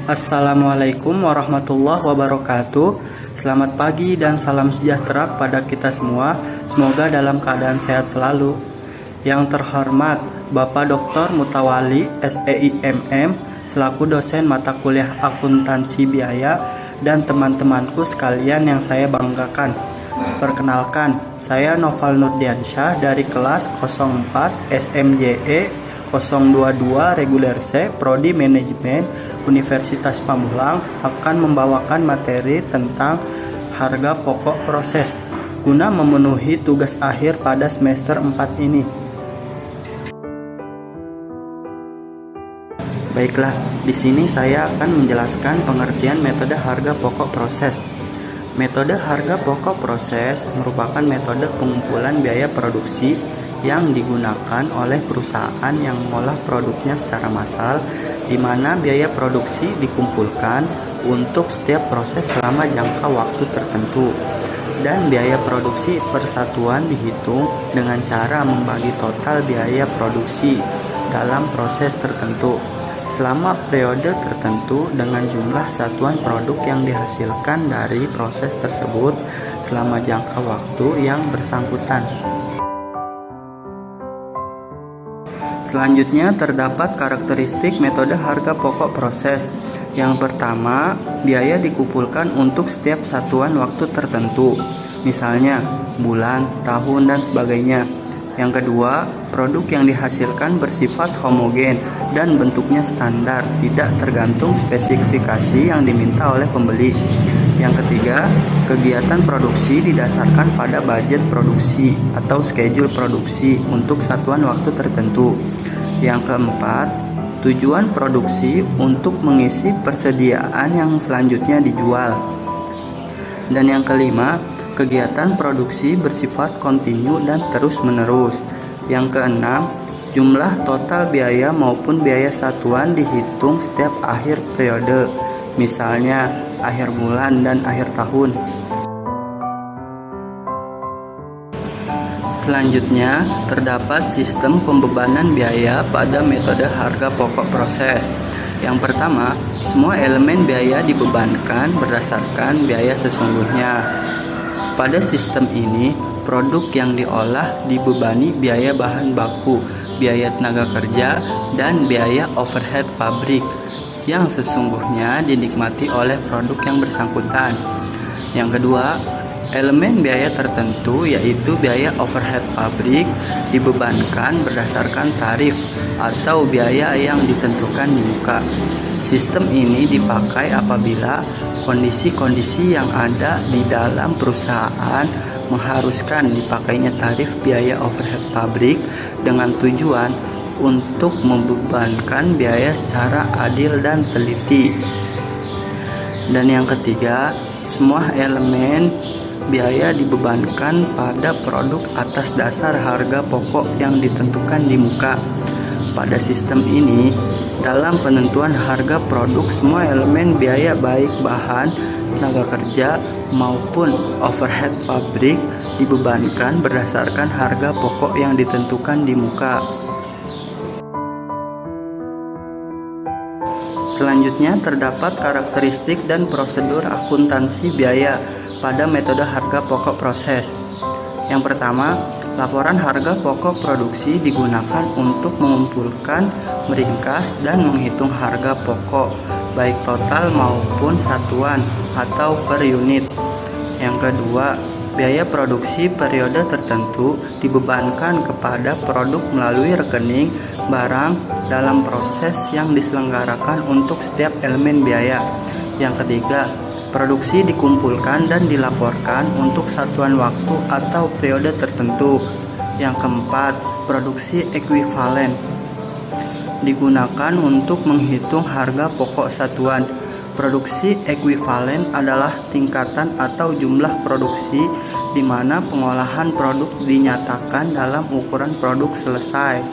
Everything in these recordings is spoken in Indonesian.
Assalamualaikum warahmatullahi wabarakatuh. Selamat pagi dan salam sejahtera pada kita semua. Semoga dalam keadaan sehat selalu. Yang terhormat Bapak Dr. Mutawali SEIMM selaku dosen mata kuliah akuntansi biaya dan teman-temanku sekalian yang saya banggakan. Perkenalkan, saya Noval Nurdiansyah dari kelas 04 SMJE 022 Reguler C Prodi Manajemen Universitas Pamulang akan membawakan materi tentang harga pokok proses guna memenuhi tugas akhir pada semester 4 ini. Baiklah, di sini saya akan menjelaskan pengertian metode harga pokok proses. Metode harga pokok proses merupakan metode pengumpulan biaya produksi yang digunakan oleh perusahaan yang mengolah produknya secara massal, di mana biaya produksi dikumpulkan untuk setiap proses selama jangka waktu tertentu, dan biaya produksi persatuan dihitung dengan cara membagi total biaya produksi dalam proses tertentu selama periode tertentu dengan jumlah satuan produk yang dihasilkan dari proses tersebut selama jangka waktu yang bersangkutan. Selanjutnya terdapat karakteristik metode harga pokok proses. Yang pertama, biaya dikumpulkan untuk setiap satuan waktu tertentu, misalnya bulan, tahun, dan sebagainya. Yang kedua, produk yang dihasilkan bersifat homogen dan bentuknya standar, tidak tergantung spesifikasi yang diminta oleh pembeli. Yang ketiga, kegiatan produksi didasarkan pada budget produksi atau schedule produksi untuk satuan waktu tertentu. Yang keempat, tujuan produksi untuk mengisi persediaan yang selanjutnya dijual. Dan yang kelima, kegiatan produksi bersifat kontinu dan terus-menerus. Yang keenam, jumlah total biaya maupun biaya satuan dihitung setiap akhir periode, misalnya akhir bulan dan akhir tahun. Selanjutnya, terdapat sistem pembebanan biaya pada metode harga pokok proses. Yang pertama, semua elemen biaya dibebankan berdasarkan biaya sesungguhnya. Pada sistem ini, produk yang diolah dibebani biaya bahan baku, biaya tenaga kerja, dan biaya overhead pabrik yang sesungguhnya dinikmati oleh produk yang bersangkutan. Yang kedua, elemen biaya tertentu yaitu biaya overhead pabrik dibebankan berdasarkan tarif atau biaya yang ditentukan di muka. Sistem ini dipakai apabila kondisi-kondisi yang ada di dalam perusahaan mengharuskan dipakainya tarif biaya overhead pabrik dengan tujuan untuk membebankan biaya secara adil dan teliti. Dan yang ketiga, semua elemen biaya dibebankan pada produk atas dasar harga pokok yang ditentukan di muka. Pada sistem ini, dalam penentuan harga produk, semua elemen biaya baik bahan, tenaga kerja, maupun overhead pabrik dibebankan berdasarkan harga pokok yang ditentukan di muka. Selanjutnya terdapat karakteristik dan prosedur akuntansi biaya pada metode harga pokok proses. Yang pertama, laporan harga pokok produksi digunakan untuk mengumpulkan, meringkas, dan menghitung harga pokok, baik total maupun satuan atau per unit. Yang kedua, biaya produksi periode tertentu dibebankan kepada produk melalui rekening barang dalam proses yang diselenggarakan untuk setiap elemen biaya. Yang ketiga, produksi dikumpulkan dan dilaporkan untuk satuan waktu atau periode tertentu. Yang keempat, produksi ekuivalen digunakan untuk menghitung harga pokok satuan. Produksi ekuivalen adalah tingkatan atau jumlah produksi di mana pengolahan produk dinyatakan dalam ukuran produk selesai.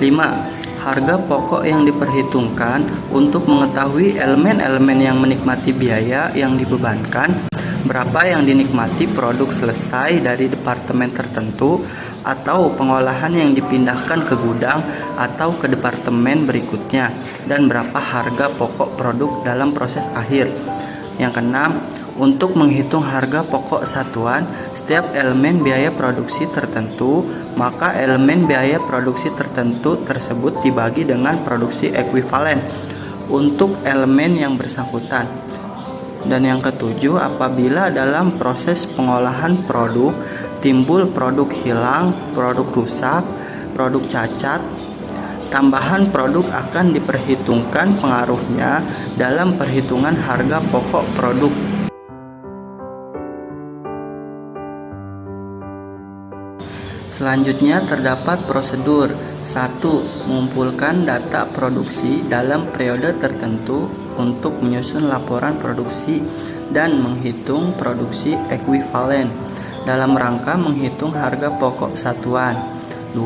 5. Harga pokok yang diperhitungkan untuk mengetahui elemen-elemen yang menikmati biaya yang dibebankan, berapa yang dinikmati produk selesai dari departemen tertentu, atau pengolahan yang dipindahkan ke gudang atau ke departemen berikutnya, dan berapa harga pokok produk dalam proses akhir. Yang keenam, untuk menghitung harga pokok satuan setiap elemen biaya produksi tertentu, maka elemen biaya produksi tertentu tersebut dibagi dengan produksi ekuivalen untuk elemen yang bersangkutan. Dan yang ketujuh, apabila dalam proses pengolahan produk timbul produk hilang, produk rusak, produk cacat, tambahan produk akan diperhitungkan pengaruhnya dalam perhitungan harga pokok produk. Selanjutnya terdapat prosedur. 1. Mengumpulkan data produksi dalam periode tertentu untuk menyusun laporan produksi dan menghitung produksi ekuivalen dalam rangka menghitung harga pokok satuan. 2.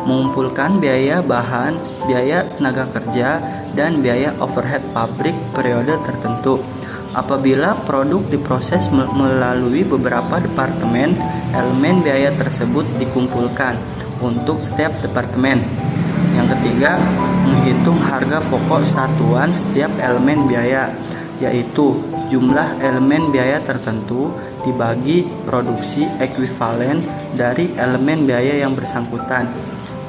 Mengumpulkan biaya bahan, biaya tenaga kerja, dan biaya overhead pabrik periode tertentu. Apabila produk diproses melalui beberapa departemen, elemen biaya tersebut dikumpulkan untuk setiap departemen. Yang ketiga, menghitung harga pokok satuan setiap elemen biaya, yaitu jumlah elemen biaya tertentu dibagi produksi ekuivalen dari elemen biaya yang bersangkutan.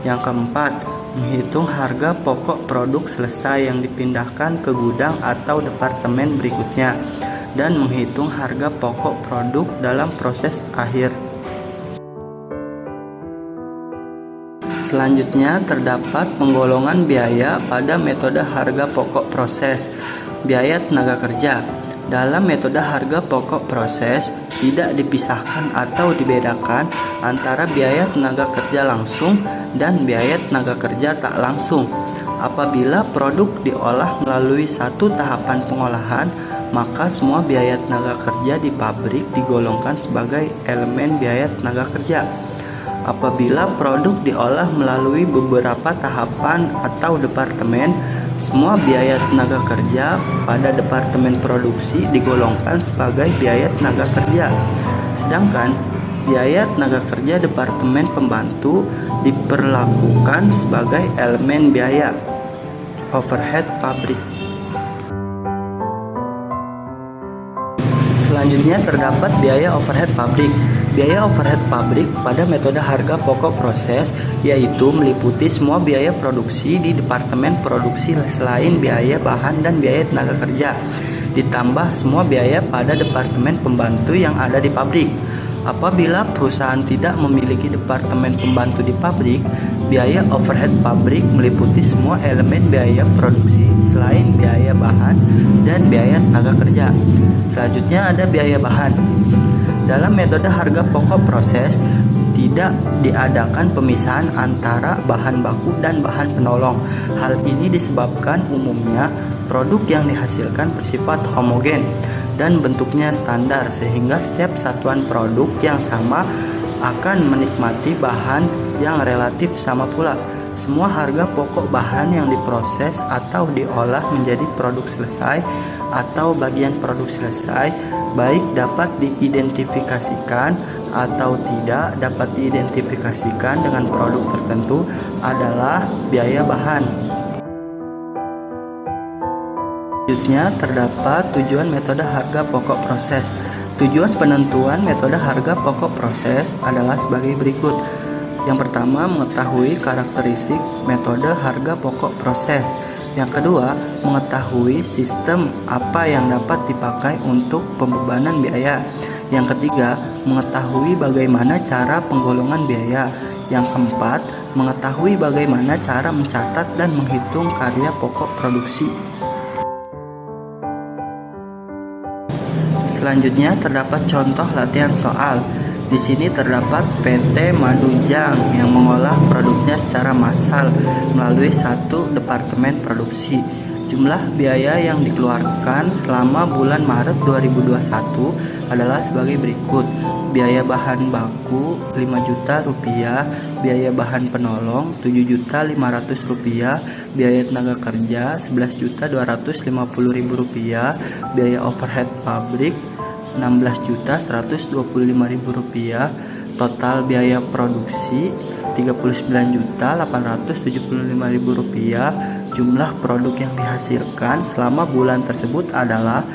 Yang keempat, menghitung harga pokok produk selesai yang dipindahkan ke gudang atau departemen berikutnya, dan menghitung harga pokok produk dalam proses akhir. Selanjutnya terdapat penggolongan biaya pada metode harga pokok proses. Biaya tenaga kerja. Dalam metode harga pokok proses tidak dipisahkan atau dibedakan antara biaya tenaga kerja langsung dan biaya tenaga kerja tak langsung. Apabila produk diolah melalui satu tahapan pengolahan, maka semua biaya tenaga kerja di pabrik digolongkan sebagai elemen biaya tenaga kerja. Apabila produk diolah melalui beberapa tahapan atau departemen, semua biaya tenaga kerja pada departemen produksi digolongkan sebagai biaya tenaga kerja. Sedangkan biaya tenaga kerja departemen pembantu diperlakukan sebagai elemen biaya overhead pabrik. Selanjutnya terdapat biaya overhead pabrik. Biaya overhead pabrik pada metode harga pokok proses yaitu meliputi semua biaya produksi di departemen produksi selain biaya bahan dan biaya tenaga kerja, ditambah semua biaya pada departemen pembantu yang ada di pabrik. Apabila perusahaan tidak memiliki departemen pembantu di pabrik, biaya overhead pabrik meliputi semua elemen biaya produksi selain biaya bahan dan biaya tenaga kerja. Selanjutnya ada biaya bahan. Dalam metode harga pokok proses tidak diadakan pemisahan antara bahan baku dan bahan penolong. Hal ini disebabkan umumnya produk yang dihasilkan bersifat homogen dan bentuknya standar, sehingga setiap satuan produk yang sama akan menikmati bahan yang relatif sama pula. Semua harga pokok bahan yang diproses atau diolah menjadi produk selesai atau bagian produk selesai, baik dapat diidentifikasikan atau tidak dapat diidentifikasikan dengan produk tertentu, adalah biaya bahan. Selanjutnya terdapat tujuan metode harga pokok proses. Tujuan penentuan metode harga pokok proses adalah sebagai berikut. Yang pertama, mengetahui karakteristik metode harga pokok proses. Yang kedua, mengetahui sistem apa yang dapat dipakai untuk pembebanan biaya. Yang ketiga, mengetahui bagaimana cara penggolongan biaya. Yang keempat, mengetahui bagaimana cara mencatat dan menghitung karya pokok produksi. Selanjutnya terdapat contoh latihan soal. Di sini terdapat PT Madujang yang mengolah produknya secara massal melalui satu departemen produksi. Jumlah biaya yang dikeluarkan selama bulan Maret 2021 adalah sebagai berikut. Biaya bahan baku 5 juta rupiah, biaya bahan penolong 7 juta 500 rupiah, biaya tenaga kerja 11 juta 250 ribu rupiah, biaya overhead pabrik 16 juta 125 ribu rupiah, Total biaya produksi Rp39.875.000. Jumlah produk yang dihasilkan selama bulan tersebut adalah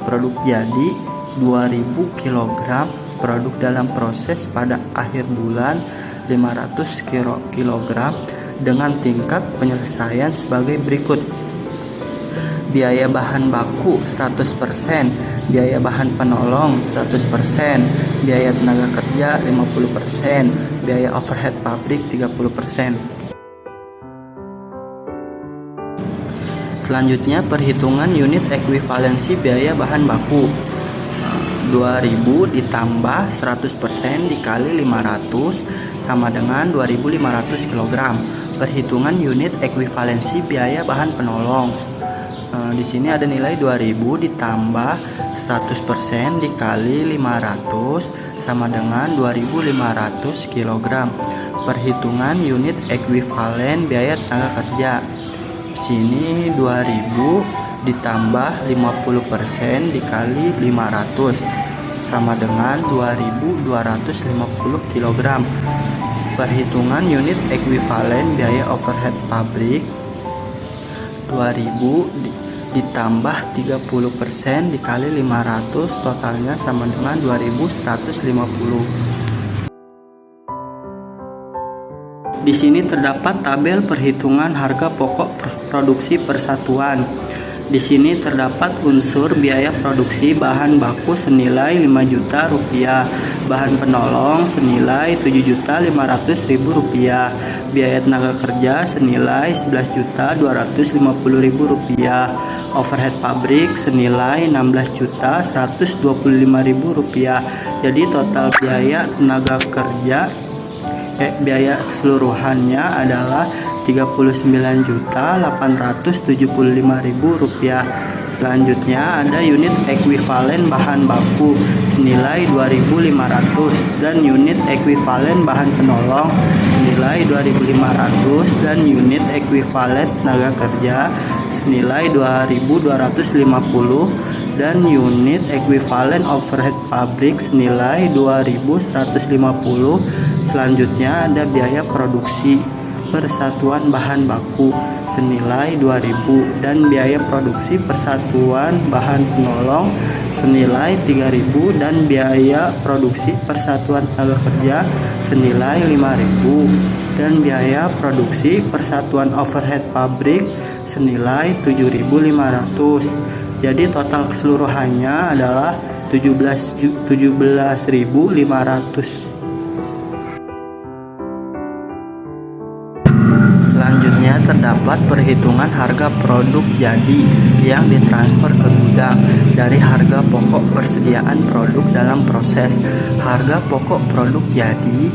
produk jadi 2000 kg, produk dalam proses pada akhir bulan 500 kg, dengan tingkat penyelesaian sebagai berikut. Biaya bahan baku 100%, biaya bahan penolong 100%, biaya tenaga kerja 50%, biaya overhead pabrik 30%. Selanjutnya perhitungan unit ekuivalensi biaya bahan baku. 2000 ditambah 100% dikali 500 sama dengan 2500 kg. Perhitungan unit ekuivalensi biaya bahan penolong. Di sini ada nilai 2000 ditambah 100% dikali 500 sama dengan 2500 kg. Perhitungan unit ekuivalen biaya tenaga kerja. Di sini 2000 ditambah 50% dikali 500 sama dengan 2250 kg. Perhitungan unit ekuivalen biaya overhead pabrik. 2000 ditambah 30% dikali 500, totalnya sama dengan 2150. Di sini terdapat tabel perhitungan harga pokok produksi persatuan. Di sini terdapat unsur biaya produksi bahan baku senilai Rp5 juta, bahan penolong senilai Rp7.500.000, biaya tenaga kerja senilai Rp11.250.000, overhead pabrik senilai Rp16.125.000. Jadi total biaya tenaga kerja biaya keseluruhannya adalah Rp39.875.000. Selanjutnya ada unit ekuivalen bahan baku senilai 2.500 dan unit ekuivalen bahan penolong senilai 2.500 dan unit ekuivalen tenaga kerja senilai 2.250 dan unit ekuivalen overhead pabrik senilai 2.150. Selanjutnya ada biaya produksi persatuan bahan baku senilai 2000 dan biaya produksi persatuan bahan penolong senilai 3000 dan biaya produksi persatuan tenaga kerja senilai 5000 dan biaya produksi persatuan overhead pabrik senilai 7500. Jadi total keseluruhannya adalah 17.500. Selanjutnya terdapat perhitungan harga produk jadi yang ditransfer ke gudang dari harga pokok persediaan produk dalam proses. Harga pokok produk jadi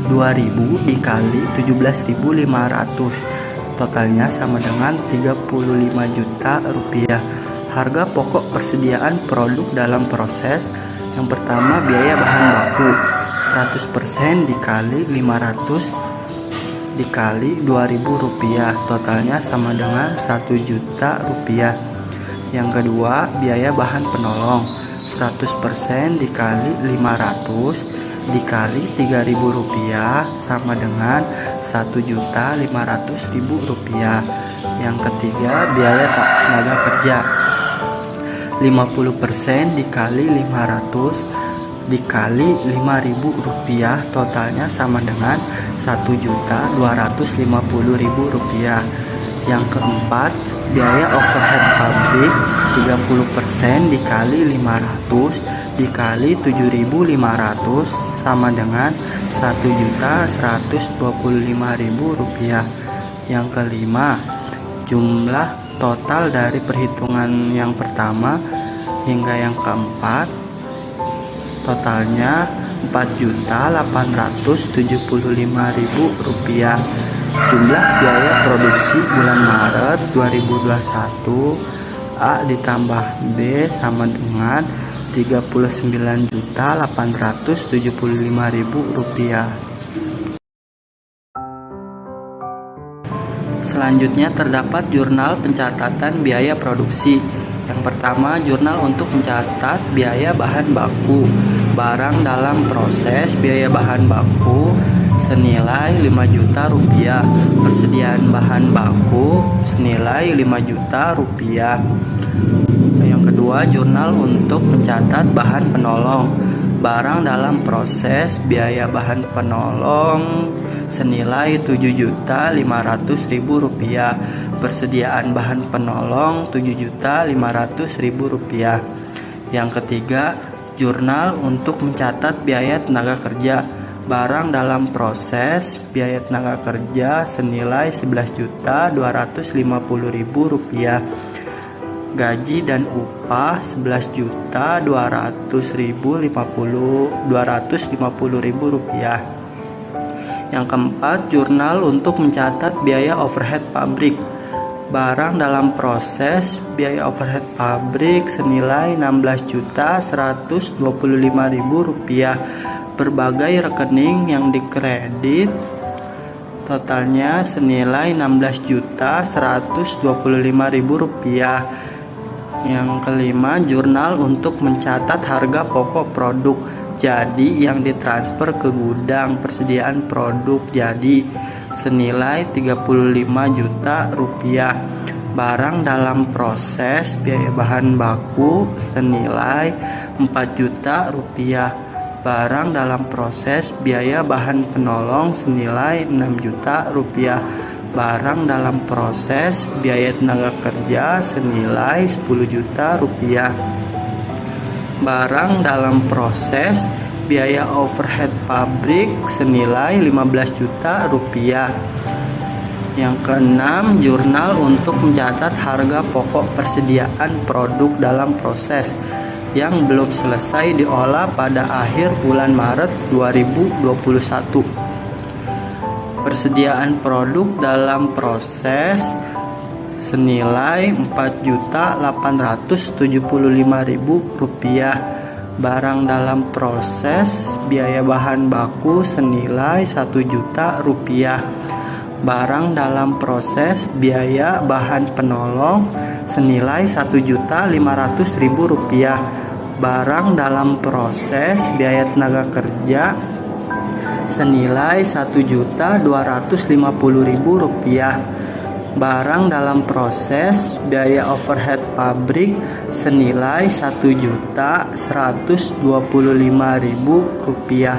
2000 dikali 17.500, totalnya sama dengan Rp35 juta. Harga pokok persediaan produk dalam proses. Yang pertama biaya bahan baku 100% dikali 500 dikali Rp2.000, totalnya sama dengan Rp1 juta. Yang kedua biaya bahan penolong 100% dikali 500 dikali Rp3.000 sama dengan Rp1.500.000. Yang ketiga biaya tenaga kerja 50% dikali 500 dikali Rp5.000, totalnya sama dengan Rp1.250.000. Yang keempat biaya overhead pabrik 30% dikali 500 dikali Rp7.500 sama dengan Rp1.125.000. Yang kelima jumlah total dari perhitungan yang pertama hingga yang keempat, totalnya Rp4.875.000. Jumlah biaya produksi bulan Maret 2021 A ditambah B sama dengan Rp39.875.000. Selanjutnya terdapat jurnal pencatatan biaya produksi. Yang pertama, jurnal untuk mencatat biaya bahan baku. Barang dalam proses biaya bahan baku senilai 5 juta rupiah. Persediaan bahan baku senilai 5 juta rupiah. Yang kedua, jurnal untuk mencatat bahan penolong. Barang dalam proses biaya bahan penolong senilai 7.500.000 rupiah. Persediaan bahan penolong 7.500.000 rupiah. Yang ketiga, jurnal untuk mencatat biaya tenaga kerja. Barang dalam proses biaya tenaga kerja senilai 11.250.000 rupiah. Gaji dan upah 11.250.000 rupiah. Yang keempat, jurnal untuk mencatat biaya overhead pabrik. Barang dalam proses biaya overhead pabrik senilai 16.125.000 rupiah. Berbagai rekening yang dikredit totalnya senilai 16.125.000 rupiah. Yang kelima, jurnal untuk mencatat harga pokok produk jadi yang ditransfer ke gudang. Persediaan produk jadi senilai 35 juta rupiah. Barang dalam proses biaya bahan baku senilai 4 juta rupiah. Barang dalam proses biaya bahan penolong senilai 6 juta rupiah. Barang dalam proses biaya tenaga kerja senilai 10 juta rupiah. Barang dalam proses biaya overhead pabrik senilai 15 juta rupiah. Yang keenam, jurnal untuk mencatat harga pokok persediaan produk dalam proses yang belum selesai diolah pada akhir bulan Maret 2021. Persediaan produk dalam proses senilai 4.875.000 rupiah. Barang dalam proses biaya bahan baku senilai 1 juta rupiah. Barang dalam proses biaya bahan penolong senilai 1.500.000 rupiah. Barang dalam proses biaya tenaga kerja senilai 1.250.000 rupiah. Barang dalam proses biaya overhead pabrik senilai 1.125.000 rupiah.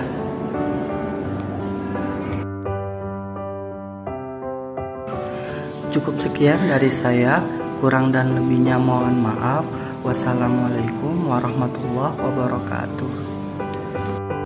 Cukup sekian dari saya, kurang dan lebihnya mohon maaf. Wassalamualaikum warahmatullahi wabarakatuh.